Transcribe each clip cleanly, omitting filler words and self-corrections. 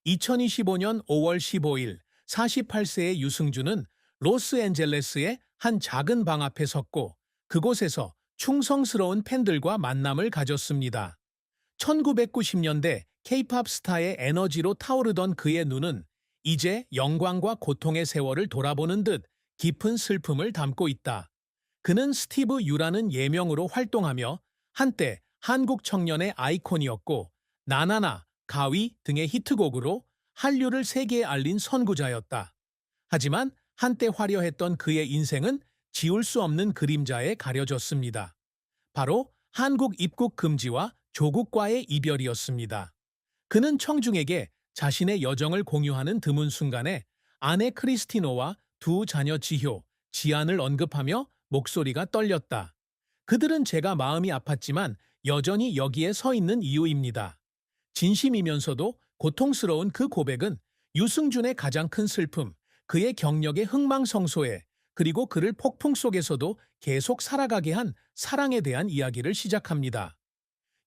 2025년 5월 15일 48세의 유승준은 로스앤젤레스의 한 작은 방 앞에 섰고 그곳에서 충성스러운 팬들과 만남을 가졌습니다. 1990년대 케이팝 스타의 에너지로 타오르던 그의 눈은 이제 영광과 고통의 세월을 돌아보는 듯 깊은 슬픔을 담고 있다. 그는 스티브 유라는 예명으로 활동하며 한때 한국 청년의 아이콘이었고 나나나, 가위 등의 히트곡으로 한류를 세계에 알린 선구자였다. 하지만 한때 화려했던 그의 인생은 지울 수 없는 그림자에 가려졌습니다. 바로 한국 입국 금지와 조국과의 이별이었습니다. 그는 청중에게 자신의 여정을 공유하는 드문 순간에 아내 크리스티노와 두 자녀 지효, 지안을 언급하며 목소리가 떨렸다. 그들은 제가 마음이 아팠지만 여전히 여기에 서 있는 이유입니다. 진심이면서도 고통스러운 그 고백은 유승준의 가장 큰 슬픔, 그의 경력의 흥망성쇠에 그리고 그를 폭풍 속에서도 계속 살아가게 한 사랑에 대한 이야기를 시작합니다.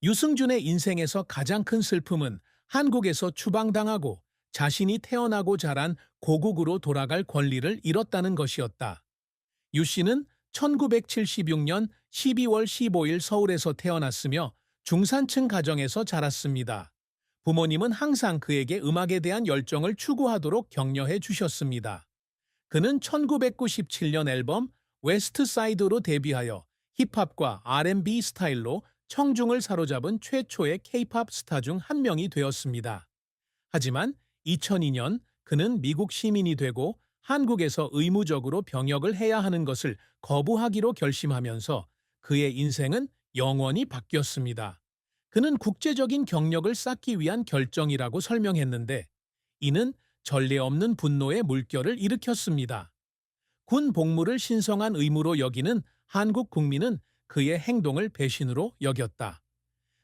유승준의 인생에서 가장 큰 슬픔은 한국에서 추방당하고 자신이 태어나고 자란 고국으로 돌아갈 권리를 잃었다는 것이었다. 유 씨는 1976년 12월 15일 서울에서 태어났으며 중산층 가정에서 자랐습니다. 부모님은 항상 그에게 음악에 대한 열정을 추구하도록 격려해 주셨습니다. 그는 1997년 앨범 웨스트 사이드로 데뷔하여 힙합과 R&B 스타일로 청중을 사로잡은 최초의 K-팝 스타 중 한 명이 되었습니다. 하지만 2002년 그는 미국 시민이 되고 한국에서 의무적으로 병역을 해야 하는 것을 거부하기로 결심하면서 그의 인생은 영원히 바뀌었습니다. 그는 국제적인 경력을 쌓기 위한 결정이라고 설명했는데 이는 전례 없는 분노의 물결을 일으켰습니다. 군 복무를 신성한 의무로 여기는 한국 국민은 그의 행동을 배신으로 여겼다.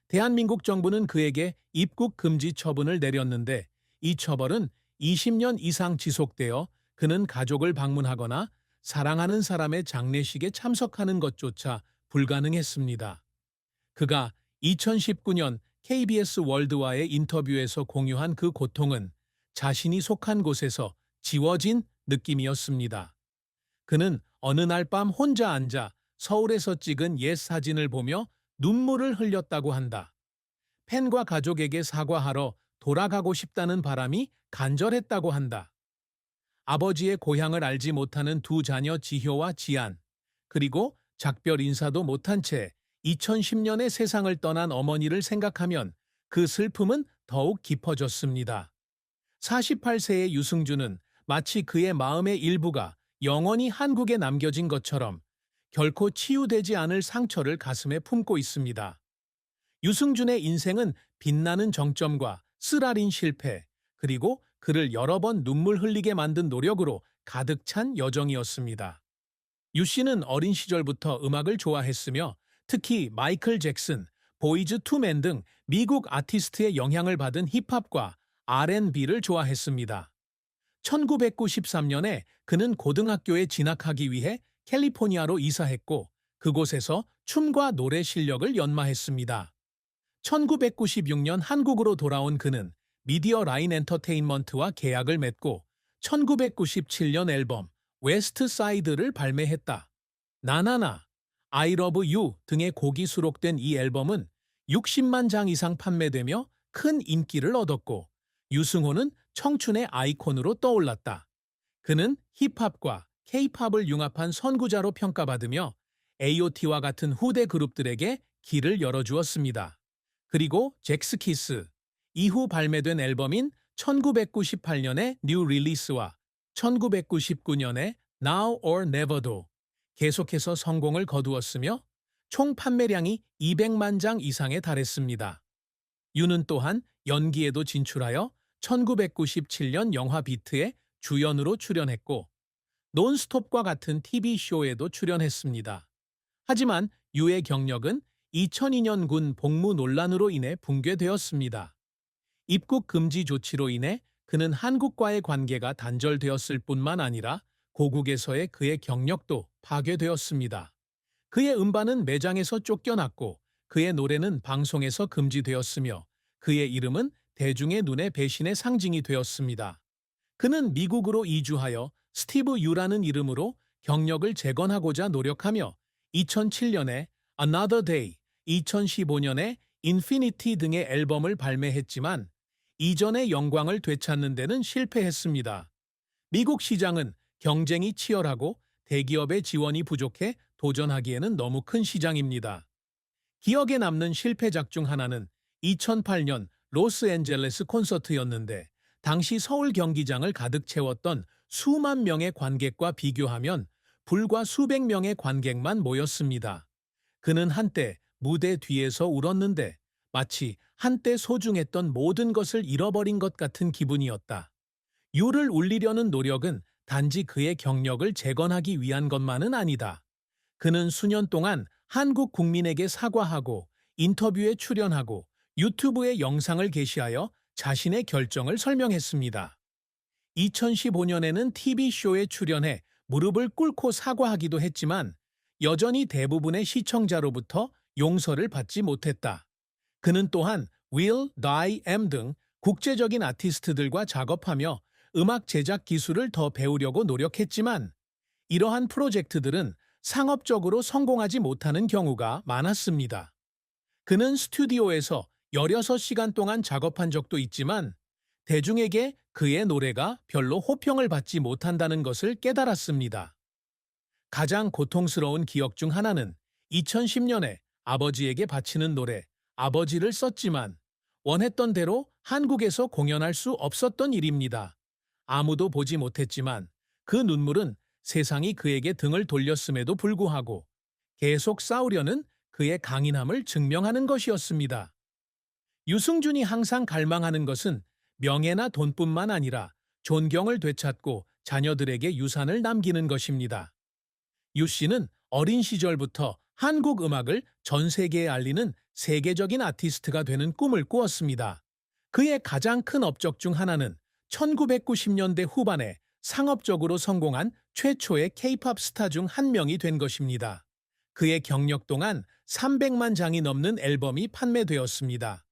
대한민국 정부는 그에게 입국 금지 처분을 내렸는데 이 처벌은 20년 이상 지속되어 그는 가족을 방문하거나 사랑하는 사람의 장례식에 참석하는 것조차 불가능했습니다. 그가 2019년 KBS 월드와의 인터뷰에서 공유한 그 고통은 자신이 속한 곳에서 지워진 느낌이었습니다. 그는 어느 날 밤 혼자 앉아 서울에서 찍은 옛 사진을 보며 눈물을 흘렸다고 한다. 팬과 가족에게 사과하러 돌아가고 싶다는 바람이 간절했다고 한다. 아버지의 고향을 알지 못하는 두 자녀 지효와 지안, 그리고 작별 인사도 못한 채 2010년에 세상을 떠난 어머니를 생각하면 그 슬픔은 더욱 깊어졌습니다. 48세의 유승준은 마치 그의 마음의 일부가 영원히 한국에 남겨진 것처럼 결코 치유되지 않을 상처를 가슴에 품고 있습니다. 유승준의 인생은 빛나는 정점과 쓰라린 실패, 그리고 그를 여러 번 눈물 흘리게 만든 노력으로 가득 찬 여정이었습니다. 유 씨는 어린 시절부터 음악을 좋아했으며 특히 마이클 잭슨, 보이즈 투맨 등 미국 아티스트의 영향을 받은 힙합과 R&B를 좋아했습니다. 1993년에 그는 고등학교에 진학하기 위해 캘리포니아로 이사했고 그곳에서 춤과 노래 실력을 연마했습니다. 1996년 한국으로 돌아온 그는 미디어 라인 엔터테인먼트와 계약을 맺고 1997년 앨범 웨스트 사이드를 발매했다. 나나나, I Love You 등의 곡이 수록된 이 앨범은 60만 장 이상 판매되며 큰 인기를 얻었고 유승호는 청춘의 아이콘으로 떠올랐다. 그는 힙합과 K-팝을 융합한 선구자로 평가받으며 AOT와 같은 후대 그룹들에게 길을 열어주었습니다. 그리고 잭스키스, 이후 발매된 앨범인 1998년의 뉴 릴리스와 1999년의 Now or Never도 계속해서 성공을 거두었으며 총 판매량이 200만 장 이상에 달했습니다. 유는 또한 연기에도 진출하여 1997년 영화 비트에 주연으로 출연했고 논스톱과 같은 TV쇼에도 출연했습니다. 하지만 유의 경력은 2002년 군 복무 논란으로 인해 붕괴되었습니다. 입국 금지 조치로 인해 그는 한국과의 관계가 단절되었을 뿐만 아니라 고국에서의 그의 경력도 파괴되었습니다. 그의 음반은 매장에서 쫓겨났고 그의 노래는 방송에서 금지되었으며 그의 이름은 대중의 눈에 배신의 상징이 되었습니다. 그는 미국으로 이주하여 스티브 유라는 이름으로 경력을 재건하고자 노력하며 2007년에 Another Day, 2015년에 Infinity 등의 앨범을 발매했지만 이전의 영광을 되찾는 데는 실패했습니다. 미국 시장은 경쟁이 치열하고 대기업의 지원이 부족해 도전하기에는 너무 큰 시장입니다. 기억에 남는 실패작 중 하나는 2008년 로스앤젤레스 콘서트였는데 당시 서울 경기장을 가득 채웠던 수만 명의 관객과 비교하면 불과 수백 명의 관객만 모였습니다. 그는 한때 무대 뒤에서 울었는데 마치 한때 소중했던 모든 것을 잃어버린 것 같은 기분이었다. 유를 울리려는 노력은 단지 그의 경력을 재건하기 위한 것만은 아니다. 그는 수년 동안 한국 국민에게 사과하고 인터뷰에 출연하고 유튜브에 영상을 게시하여 자신의 결정을 설명했습니다. 2015년에는 TV쇼에 출연해 무릎을 꿇고 사과하기도 했지만 여전히 대부분의 시청자로부터 용서를 받지 못했다. 그는 또한 Will, Die, M 등 국제적인 아티스트들과 작업하며 음악 제작 기술을 더 배우려고 노력했지만 이러한 프로젝트들은 상업적으로 성공하지 못하는 경우가 많았습니다. 그는 스튜디오에서 16시간 동안 작업한 적도 있지만 대중에게 그의 노래가 별로 호평을 받지 못한다는 것을 깨달았습니다. 가장 고통스러운 기억 중 하나는 2010년에 아버지에게 바치는 노래 아버지를 썼지만 원했던 대로 한국에서 공연할 수 없었던 일입니다. 아무도 보지 못했지만 그 눈물은 세상이 그에게 등을 돌렸음에도 불구하고 계속 싸우려는 그의 강인함을 증명하는 것이었습니다. 유승준이 항상 갈망하는 것은 명예나 돈뿐만 아니라 존경을 되찾고 자녀들에게 유산을 남기는 것입니다. 유 씨는 어린 시절부터 한국 음악을 전 세계에 알리는 세계적인 아티스트가 되는 꿈을 꾸었습니다. 그의 가장 큰 업적 중 하나는 1990년대 후반에 상업적으로 성공한 최초의 K-팝 스타 중 한 명이 된 것입니다. 그의 경력 동안 300만 장이 넘는 앨범이 판매되었습니다.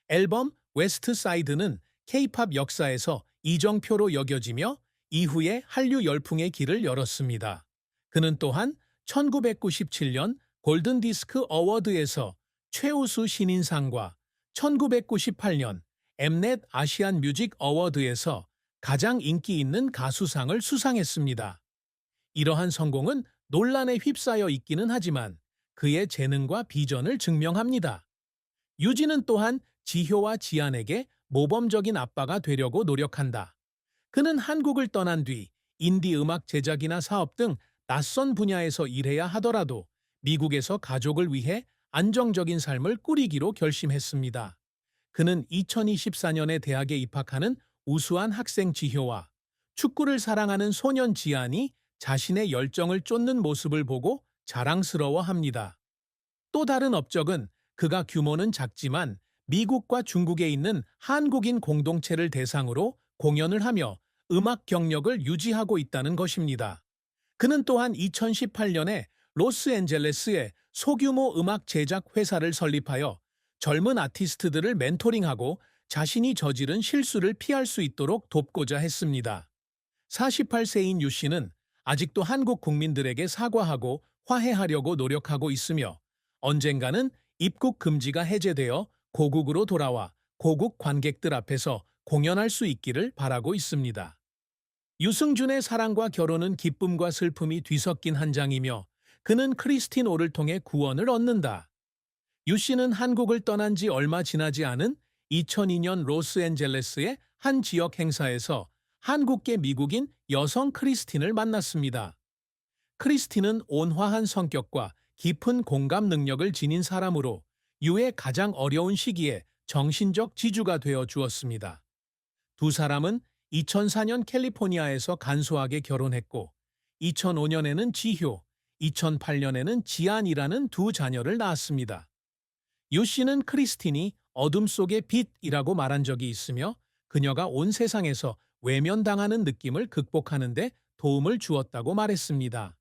앨범 웨스트 사이드는 K-팝 역사에서 이정표로 여겨지며 이후에 한류 열풍의 길을 열었습니다. 그는 또한 1997년 골든디스크 어워드에서 최우수 신인상과 1998년 엠넷 아시안 뮤직 어워드에서 가장 인기 있는 가수상을 수상했습니다. 이러한 성공은 논란에 휩싸여 있기는 하지만 그의 재능과 비전을 증명합니다. 유진은 또한 지효와 지안에게 모범적인 아빠가 되려고 노력한다. 그는 한국을 떠난 뒤 인디 음악 제작이나 사업 등 낯선 분야에서 일해야 하더라도 미국에서 가족을 위해 안정적인 삶을 꾸리기로 결심했습니다. 그는 2024년에 대학에 입학하는 우수한 학생 지효와 축구를 사랑하는 소년 지안이 자신의 열정을 쫓는 모습을 보고 자랑스러워합니다. 또 다른 업적은 그가 규모는 작지만 미국과 중국에 있는 한국인 공동체를 대상으로 공연을 하며 음악 경력을 유지하고 있다는 것입니다. 그는 또한 2018년에 로스앤젤레스에 소규모 음악 제작 회사를 설립하여 젊은 아티스트들을 멘토링하고 자신이 저지른 실수를 피할 수 있도록 돕고자 했습니다. 48세인 유 씨는 아직도 한국 국민들에게 사과하고 화해하려고 노력하고 있으며 언젠가는 입국 금지가 해제되어 고국으로 돌아와 고국 관객들 앞에서 공연할 수 있기를 바라고 있습니다. 유승준의 사랑과 결혼은 기쁨과 슬픔이 뒤섞인 한 장이며 그는 크리스틴 오를 통해 구원을 얻는다. 유 씨는 한국을 떠난 지 얼마 지나지 않은 2002년 로스앤젤레스의 한 지역 행사에서 한국계 미국인 여성 크리스틴을 만났습니다. 크리스틴은 온화한 성격과 깊은 공감 능력을 지닌 사람으로 유의 가장 어려운 시기에 정신적 지주가 되어 주었습니다. 두 사람은 2004년 캘리포니아에서 간소하게 결혼했고 2005년에는 지효, 2008년에는 지안이라는 두 자녀를 낳았습니다. 유 씨는 크리스틴이 어둠 속의 빛이라고 말한 적이 있으며 그녀가 온 세상에서 외면당하는 느낌을 극복하는 데 도움을 주었다고 말했습니다.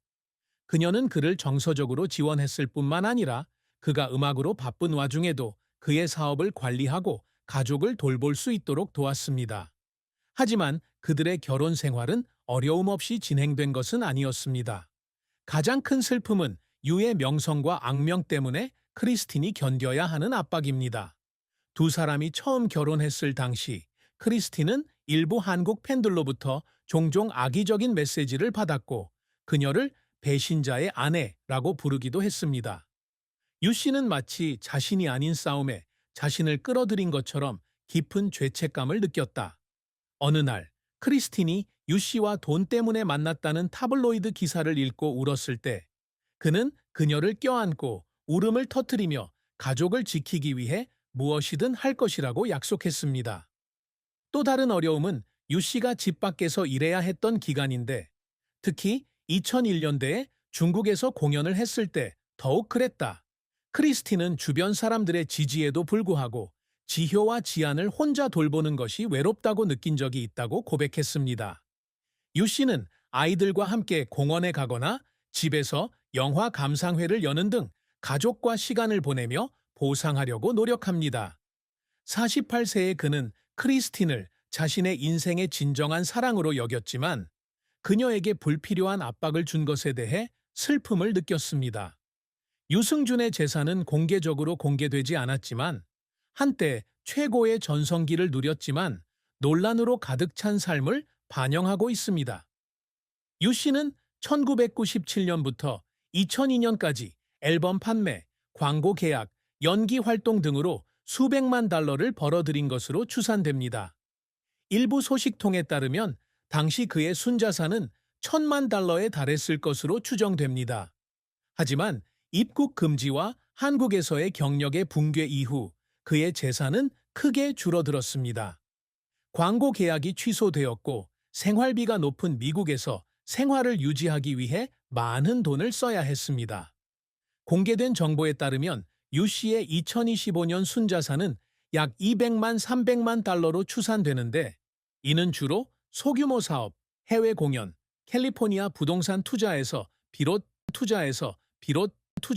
그녀는 그를 정서적으로 지원했을 뿐만 아니라 그가 음악으로 바쁜 와중에도 그의 사업을 관리하고 가족을 돌볼 수 있도록 도왔습니다. 하지만 그들의 결혼 생활은 어려움 없이 진행된 것은 아니었습니다. 가장 큰 슬픔은 유의 명성과 악명 때문에 크리스틴이 견뎌야 하는 압박입니다. 두 사람이 처음 결혼했을 당시 크리스틴은 일부 한국 팬들로부터 종종 악의적인 메시지를 받았고 그녀를 배신자의 아내라고 부르기도 했습니다. 유 씨는 마치 자신이 아닌 싸움에 자신을 끌어들인 것처럼 깊은 죄책감을 느꼈다. 어느 날 크리스틴이 유 씨와 돈 때문에 만났다는 타블로이드 기사를 읽고 울었을 때 그는 그녀를 껴안고 울음을 터뜨리며 가족을 지키기 위해 무엇이든 할 것이라고 약속했습니다. 또 다른 어려움은 유 씨가 집 밖에서 일해야 했던 기간인데 특히 2001년대에 중국에서 공연을 했을 때 더욱 그랬다. 크리스틴은 주변 사람들의 지지에도 불구하고 지효와 지안을 혼자 돌보는 것이 외롭다고 느낀 적이 있다고 고백했습니다. 유 씨는 아이들과 함께 공원에 가거나 집에서 영화 감상회를 여는 등 가족과 시간을 보내며 보상하려고 노력합니다. 48세의 그는 크리스틴을 자신의 인생의 진정한 사랑으로 여겼지만 그녀에게 불필요한 압박을 준 것에 대해 슬픔을 느꼈습니다. 유승준의 재산은 공개적으로 공개되지 않았지만 한때 최고의 전성기를 누렸지만 논란으로 가득 찬 삶을 반영하고 있습니다. 유 씨는 1997년부터 2002년까지 앨범 판매, 광고 계약, 연기 활동 등으로 수백만 달러를 벌어들인 것으로 추산됩니다. 일부 소식통에 따르면 당시 그의 순자산은 1,000만 달러에 달했을 것으로 추정됩니다. 하지만 입국 금지와 한국에서의 경력의 붕괴 이후 그의 재산은 크게 줄어들었습니다. 광고 계약이 취소되었고 생활비가 높은 미국에서 생활을 유지하기 위해 많은 돈을 써야 했습니다. 공개된 정보에 따르면 유 씨의 2025년 순자산은 약 200만 300만 달러로 추산되는데 이는 주로 소규모 사업, 해외 공연, 캘리포니아 부동산 투자에서 비롯